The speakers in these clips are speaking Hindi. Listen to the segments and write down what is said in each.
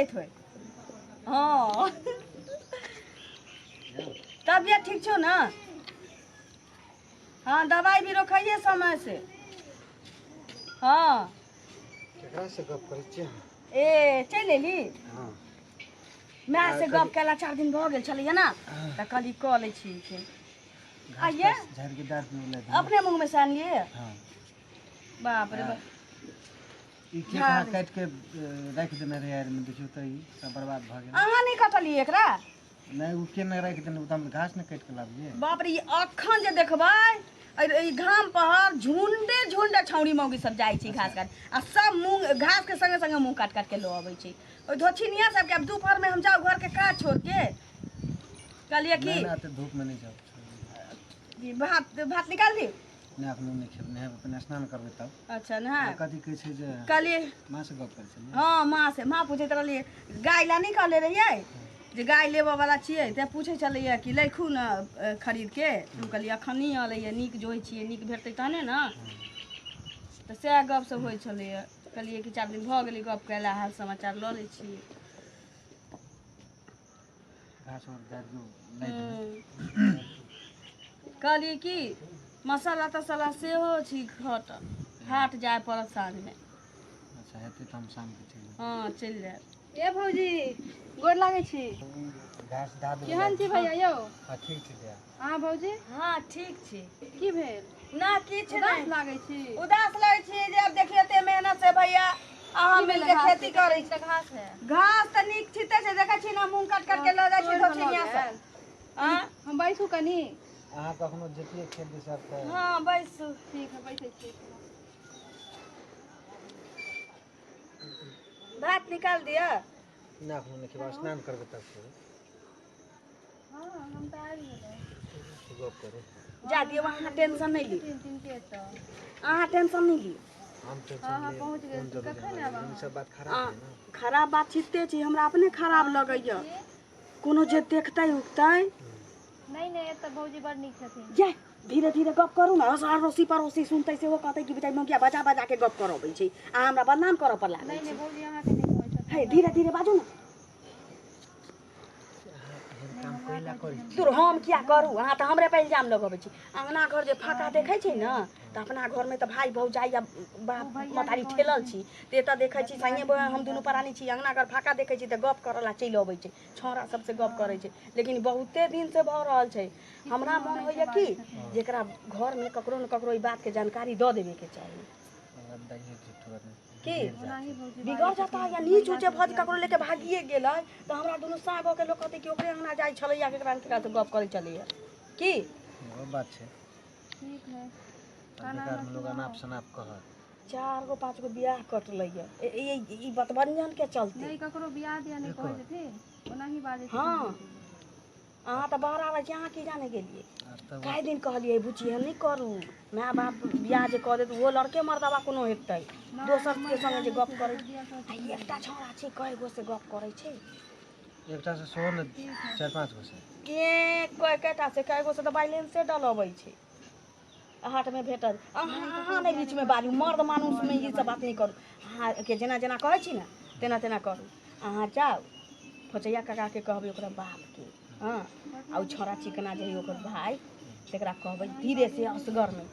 पियत हो। हाँ तबियत ठीक छो ना? हाँ दवाई भी रोकिए समय से। हाँ से गप करै छियै? ए चल एली? हाँ मैं से गप केला 4 दिन भ गेल छलिए ना त कली क लै छी के। आइए झाड़ के दार पे बोला अपने मुंह में से आनिए। हां बाप रे बाप ई के कहां काट के रख देने रे यार में देखियो त ई सब बर्बाद भ गेल। अहाँ नहीं कटलिए एकरा? नहीं उ के नहीं रख देने हम घास न काट के लाबिए। बाप रे अखन जे देखबै ई घाम पहर झुंडे झुंडे छौड़ी मौगी सब जाई छी घास काट आ सब मुंह घास के संगे संगे मुंह काट काट के लो आबै छी। ओ धोछिनिया सब के अब दोपहर में हम जाओ घर के काज छोड़ के कहलिए कि ना तो धूप में नहीं जाओ। जी भात भात निकाल दी नहीं अपने नहीं खेब नहीं अपन स्नान करबे तब। अच्छा ना कथि कहै छै जे कहलिए मां से गप करै छै। हां मां से मां पूछे रहलिए गाय ला नहीं कहले रहिए जे गाय लेबे वाला छिए ते पूछे चलैया कि लैखू ना खरीद के हम कहलिए अखन नहीं आलैया नीक जोइ छिए नीक भेटतै तहने ना त से गप सब होय छलैया कहलिए कि 4 दिन भ गेलै गप कैला हाल समाचार ल लै छिए। घास और दार जो नहीं कहलिए कि मसाला तसाला सेहो छी घट हाट जाय पड़त साँझ में। अच्छा हेतै त हम शाम के चलि हां चल जाय। ए भौजी गोर लागै छी। घास दाद केहन छी भैया यौ? हां ठीक छै जा। हां भौजी हां ठीक छी। की भेल? ना किछ उदास नहीं लागै छी। उदास लागै छी जे अब देखियो ते मेहनत से भैया अहाँ मिल के खेती करै छी। घास है घास त नीक छिते छै देखै छी ना मुंह काट काट के ल जाय छी धोछिनिया से। हां हम बैसू कनी। अहाँ कखनो जेतिए खेत दिशा त हां बैसू ठीक है बैठे छी। भात निकाल दिया। ना अपने नहीं खेब स्नान करबे तब खेब। हां हम त आबि गेलै। गप करू जा दियो वहां टेंशन नहीं ली। 3 के त अहाँ टेंशन नहीं ली। हम तो हां पहुंच गेल कखन आब ई सब बात खराब है ना। खराब बात छिते छी हमरा अपने खराब लगैया कोनो जे देखतै उठतै नहीं नहीं एत भौजी बड़ नीक छथिन। जे धीरे धीरे गप करू ना अड़ोसी पड़ोसी सुनतै से वो कहतै कि बेटा मौगिया बजा बजा के गप करबै छै आ हमरा बदनाम करऽ पर लागै नहीं छै। नहीं भौजी अहाँ के नहीं कहै छथिन। हे धीरे धीरे बाजू ना। काम कइला करी दूर हम क्या करू अहाँ त हमरे पे इल्जाम लगबै छी। अंगना घर जे फाका देखै छै ना त अपना घर में त भाई भौजाई या बाप मतारी ठेलल छी ते त देखै छी संगे हम दुनू प्राणी छी अंगना घर फाका देखै छी त गप करला चलि अबै छै छौरा सबसे गप करै छै लेकिन बहुते दिन से भ रहल छै। हमरा मन होइया कि जेकरा घर में ककरो न ककरो ई बात के जानकारी द देबे के चाही। की बिगड़ जाता है या नीच ऊँचे भज ककरो लेके भागिए गेलै त हमरा दुनू साग के लोग कहतै कि ओकरे अंगना जाय छलैया केकरा न केकरा से गप करे चलैया की वो बात छै। ठीक है बेकार में लोग अनाप शनाप कहत 4 गो 5 गो बियाह कटलैया ई बतबंजन के चलते। नहीं ककरो बियाह दिया नहीं कहै छथिन ओना ही बाजे छथिन। हां अहाँ त बाहर आबै छी अहाँ की जाने गेलिए काहे दिन कहलिए बुची हम नहीं करू माय बाप बियाह जे कह देत वो लड़के मर्दवा कोनो हेतै दोसर के संगे जे गप करे आ एकटा छौड़ा छै कई गो से गप करे छै एकटा से सो न 4-5 गो से के केटा से कई गो से त बैलेंसे डलबै छै हाट में भेटल अहाँ नहीं बीच में बाजू मर्द मानुस में ये सब बात नहीं करू अहाँ के जेना जेना कहै छी ना तेना तेना करू। अहाँ जाओ फोचैया काका के कहबै ओकरा बाप के हां आ छोरा चिकना जे ओकर भाई तेकरा कहबै धीरे से असगर में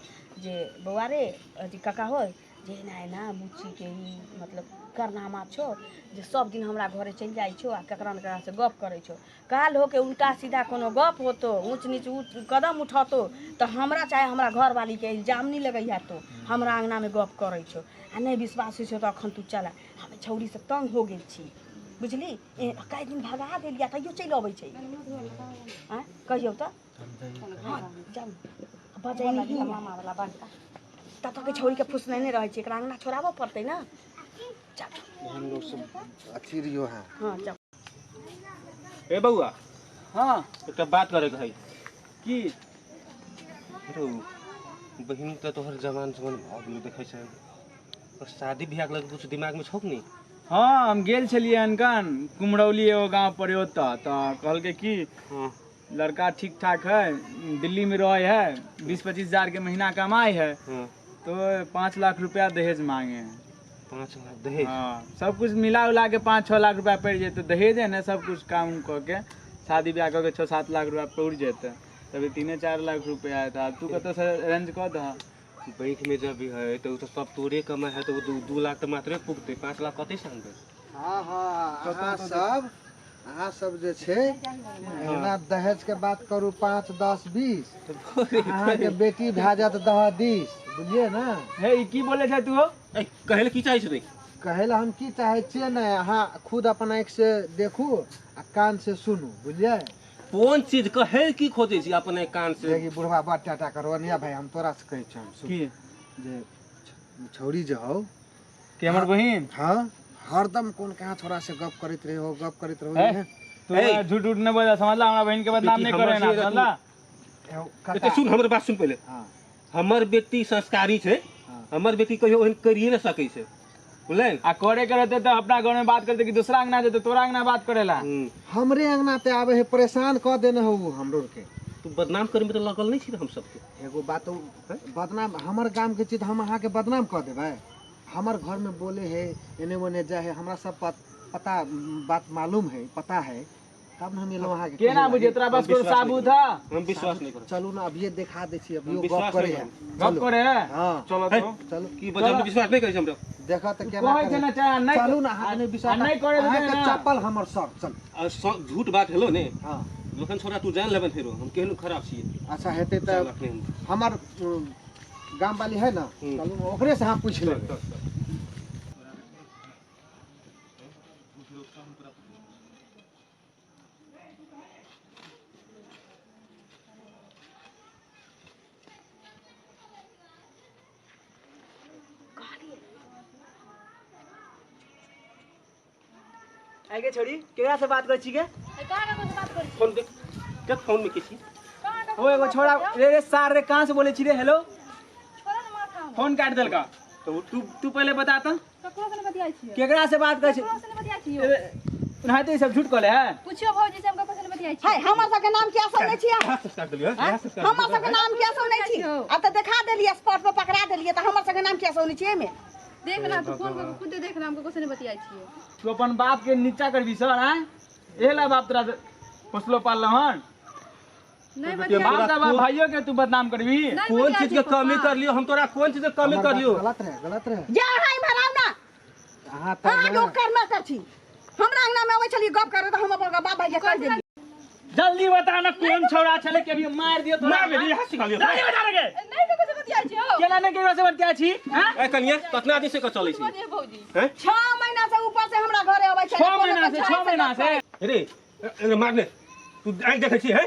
जे बौआ रे अथी काका होय जे ना बुच्ची के ई मतलब करनामा छो जे सब दिन हमरा घरे चल जाई छो आ ककरा न ककरा से गप करे छो काल हो के उल्टा सीधा कोनो गप होतो ऊंच नीच कदम उठातो तो हमरा चाहे हमरा घर वाली के इल्जाम नहीं लगैया तो हमरा अंगना में गप करे छो आ नहीं विश्वास छो तो अखन तू चला हम छौड़ी से तंग हो गेल छी बुझली कई दिन भगा देलिया तैयो चल अबै छै हां कहियो त हां जाऊ बजै नहीं मामा वाला बनता तब तक छौड़ी के फुसने रहे छै एकरा अंगना छोड़ाबो पड़तै ना। हम लोग सब अच्छी रियो है। हां जाओ ए बउआ हाँ एकटा बात करे के है की रो बहिन त तोहर जवान जवान भाग देखे छै और शादी बियाह के कुछ दिमाग में छौ कि नहीं? हाँ हम गेल छलिए अनकन कुमरौली एगो गाँव पर ओतऽ तो कहलके कि हां लड़का ठीक ठाक है दिल्ली में रहे है 20-25 हजार के महीना कमाई है हां तो 5 लाख रुपया दहेज मांगे हैं। 5 लाख दहेज। हाँ सब कुछ मिला उला के 5-6 लाख रुपया पड़ जेतै। दहेज है ना, सब कुछ काम कऽ के शादी ब्याह कऽ के 6-7 लाख रुपया पड़ जेतै, तभी 3-4 लाख रुपया है। तो तू कतऽ से अरेंज कऽ दह। बैंक में जब भी है तो सब तोरे कमाई है, तो 2 लाख तो मात्रे पुगते, 5 लाख कते से आनबै? हाँ हाँ अहाँ सब जे छै एना दहेज के बात करू 5, 10, 20 अहाँ के बेटी भए जात 10, 20 बुझलिए ना। हे ई की बोले छै तू? कहै लए की चाहै छै? कहै लए हम की चाहै छियै ने, अहाँ खुद अपन आँखि से देखू आ कान से सुनू, बुझलिए। कोन चीज कहै की खोजै छी अपने कान से? देखी बुढ़वा बड़ टाटा करो निया भाई, हम तोरा से कहै छी की जे छौरी जे हौ के हमर बहिन हाँ हरदम कौन कहाँ छोरा से गप करैत रहे हो तू झूठ उठ न बोल, समझला? हमरा बहिन के बदनाम नहीं करे ना, समझला? एते सुन, हमर बात सुन पहले। हाँ हमर बेटी संस्कारी छै, हमर बेटी कहियो ओहन करिए न सकै छै, बुझले? आ करे रहते तो अपना घर में बात करते कि दूसरा अंगना जेते, तोरा अंगना बात करेला। हमरे अंगना पे आवे है, परेशान कर देने हो हमरो के। तू बदनाम करे में तो लगल नहीं छी हम सबके। एगो बात बदनाम हमर गांव के चीज हम अहाँ के बदनाम कर देबै? हमर घर में बोले है एने ओने जाए है, हमरा सब पता बात मालूम है, पता है, तब न हम एलो अहाँ के ना बुझे, तोरा बस कोई साबुत है? हम विश्वास नहीं करब। चलू ना अभी देखा दै छी, अभी विश्वास गप करे नहीं है, गप करे है। हां चलो तो चलो की बजा हम विश्वास नहीं करै छी हमरा। देखा त केना कोई छै ना चाहे नहीं, चलू ना अहाँ ने विश्वास नहीं करे अहाँ देबै के ना। चप्पल हमर सब चल। झूठ बात हेलो ने, हां लोखन छोरा तू जान लेबन फेरो हम केहन खराब छियै। अच्छा हेते त हमर गांव वाली है ना, चलू ओकरे से अहाँ पूछ लेबै। आगे छोड़ी केकरा से बात कर छी के? फोन देख, देख फोन में किसी हो एगो छोड़ा रे सार रे, कहां से बोले छी रे? हेलो, फोन काट देल का। तो तू पहले बता त ककरो से बतियाई छियै? केकरा से बात कर छी? ककरो से बतियाई छियै? नहीं तो ई सब झूठ कहले है। पूछियो भौजी से हम ककरो से बतियाई छियै? हाय हमर सबके नाम क्या सुनै छियै? काट देलियो है। हमर सबके नाम क्या सुनै छी? अब त देखा देलिए, स्पॉट पे पकड़ा देलिए, त हमर सबके नाम क्या सुनै छियै में? देख ना, तू फोन करके खुद देख ना, हम ककरो से नहीं बतियाई छियै। तू अपन बाप के नीचा करबी सर, हैं? एला बाप तोरा पोसलो पाललो हन। नहीं बाप बतियाई का बाप भाइयों के तू बदनाम करबी। कौन चीज के कमी कर लियो हम? तोरा कौन चीज के कमी कर लियो? गलत रहे जा हाय भराव ना, अहाँ हां त लोग करना कर छी। हमरा अंगना में आबै छली गप करे त हम अपन बाप भाई के कह देली। जल्दी बता ना कौन छोड़ा छले के अभी मार दियो तोरा। मार मेरी हाथ सिखा लियो। जल्दी बता रे। नहीं ककरो से बतियाई छियै? केला ने केकरा से बतिया छी? हैं? ए कनिया कितना दिन से क चलै छी? बोलिए भौजी। हैं? 6 महीना से ऊपर से हमरा घरे आबै छै। 6 महीना से 6 महीना से रे मारने तू आंख देखै छी है?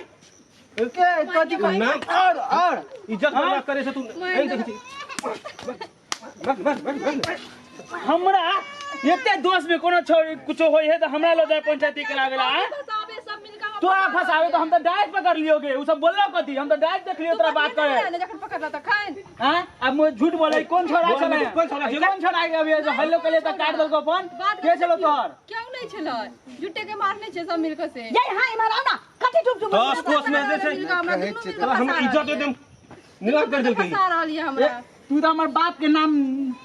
के कथि कहै? नाम और इज्जत बर्बाद करे से तू आंख देखै छी? बस हमरा एते दोस्त में कोनो छोरी कुछो होई है त हमरा ल जाय पंचायती के लागला है। फसाबे सब मिलके हम तो आ फसावे तो हम तो डायरेक्ट पकड़ लियोगे। उ सब बोललो कथि? हम तो डायरेक्ट देख लियो तोरा बात करे। ने जखन पकड़ला त खाइन। हां अब मुझे झूठ बोले कौन छोड़ा छले? कौन छोड़ा छले? कौन छोड़ा के अभी जो हेलो कले त काट देलको फोन? के चलो तोर? क्यों नहीं छलै? जुट्टे के मारने छै सब मिलके से। जय हाय भराव ना, कथि चुप चुप 10 कोस में दे छै। हम इज्जत एकदम निलाम कर देलकै। फसा रहलिए हमरा। तू तो हमर बाप के नाम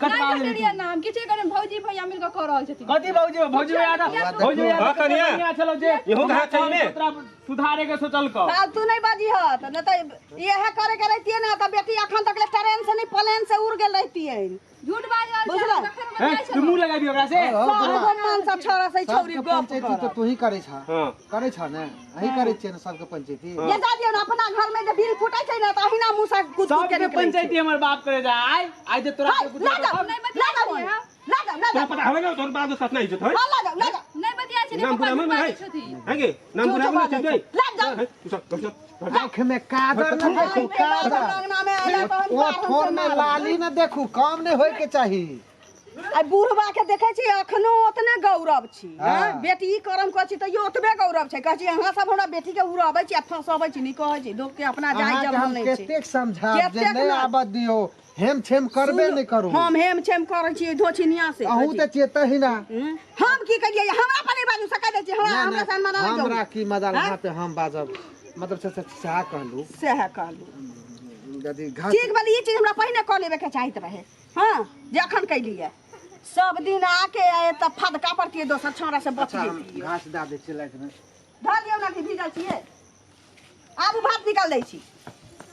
कटवा नहीं ले। करिए नाम किछे करे भौजी भैया मिलके क रहल छथिन। कथि भौजी भौजी भौजी हाँ, कनिया। चलो जे इहो कहाँ छै ने? सुधारे के सोचल को। बात तू नहीं बाजी हत न त इहे करे के रहतिए ना त बेटी अखन तक ले ट्रेन से नहीं प्लेन से उड़ गेल रहतिए। झूठ बाज रहल बुझला? छै जखन बतियाई तू मुंह लगाबी ओकरा से। सब मान सब छोरा से छौरी सबके गप पंचायती कर। त तू ही करे छ, हां करे छ ने? अही करे छियै ने सबके पंचायती। ये दादी न अपना घर में जे बिल फुटाई छै ना त अहिना मुंह से कुछ के सबके निकलै छै। पंचायती हमर बाप करे जा। आई जे तोरा हाय, के कुछ ला जाओ, नहीं ला बतियाई जाओ, छियै, हाँ? ला जाओ, ला तोरा जाओ, पता हवे ना तोर बाप के साथ नहीं इज्जत है? हाँ, ला जाओ, ला जाओ। नहीं बतियाई छै ने नाम पप्पा बुरा में है? छथिन। है के नाम बुरा में छै? ला जाओ। तू सब आँख में काजर न देखू, काजर अंगना में आला त हम ओ ठोर में लाली न देखू, काम नहीं होय के चाही। आई बुढ़बा के देखे छी अखनो ओतने गौरव छी। हाँ। हां बेटी ई करम कहै छी त यो ओतबे गौरव छै। कहै छी अहाँ सब हमरा बेटी के उड़ाबै छी आ फंसाबै छी, नहीं कहै छी लोग के अपना जाय अहाँ के जब हम नहीं छै। कतेक समझाब जे कतेक नहीं ना। आबद दियो, हेम छेम करबे नहीं करू। हम हेम छेम करै छी धोछिनिया से। अहूँ त चेतही ना। हम की करिए हमरा पर नहीं बाजू सकै दै छी। हमरा सन मना नहीं हमरा जाऊ। की मजाल वहाँ पे हम बाजब, मतलब से चाह कहलू से है कहलू। यदि घर ठीक बात ई चीज हमरा पहिने क लेबे के चाहित रहे। हां जे अखन कैलिए सब दिन आके आए तब फदका पड़ती दोसर छौड़ा से बच अच्छा हम जेती घास दे दै छियै लाइट में धऽ दियौ ना कि भीजल छियै आबू भात निकाल दै छी